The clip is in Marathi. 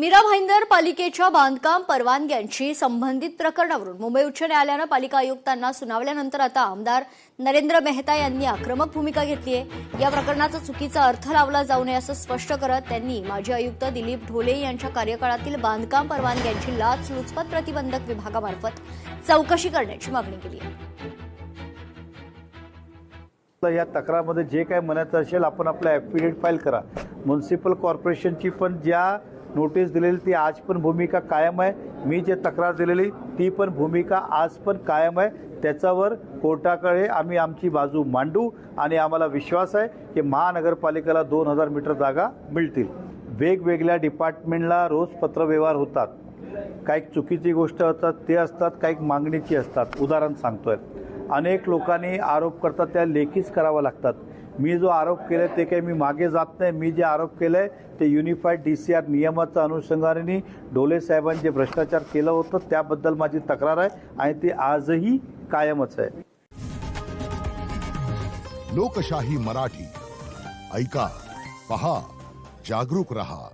मीरा भाईंदर पालिकेच्या बांधकाम परवानग्यांची संबंधित प्रकरणावरून मुंबई उच्च न्यायालयानं पालिका आयुक्तांना सुनावल्यानंतर आता आमदार नरेंद्र मेहता यांनी आक्रमक भूमिका घेतली आहे। या प्रकरणाचा चुकीचा अर्थ लावला जाऊ नये असं स्पष्ट करत त्यांनी माजी आयुक्त दिलीप ढोले यांच्या कार्यकाळातील बांधकाम परवानग्यांची लाचलुचपत प्रतिबंधक विभागामार्फत चौकशी करण्याची मागणी केली आहे। या तक्रारमध्ये जे काय म्हणायचं असेल आपण आपला ॲफिडेविट फाईल करा। म्युनिसिपल कॉर्पोरेशनची पण ज्या नोटीस दिलेली ती आज पण भूमिका कायम आहे। मी जे तक्रार दिलेली ती पण भूमिका आज पण कायम आहे। त्याच्यावर कोर्टाकडे आम्ही आमची बाजू मांडू आणि आम्हाला विश्वास आहे की महानगरपालिकेला 2000 मीटर जागा मिळतील। वेगवेगळ्या डिपार्टमेंटला रोज पत्रव्यवहार होतात, काही चुकीची गोष्ट होतात ते असतात, काही मागणीची असतात। उदाहरण सांगतोय, अनेक लोकांनी आरोप करतात त्या लेखीच करावं लागतात। मी जो आरोप केलाय ते काही मी मागे जात नाही। मी जे आरोप केलंय ते युनिफाईड DCR नियमाच्या अनुषंगाने ढोले साहेबांनी जे भ्रष्टाचार केलं होतं त्याबद्दल माझी तक्रार आहे आणि ती आजही कायमच आहे। लोकशाही मराठी ऐका, पहा, जागरूक रहा।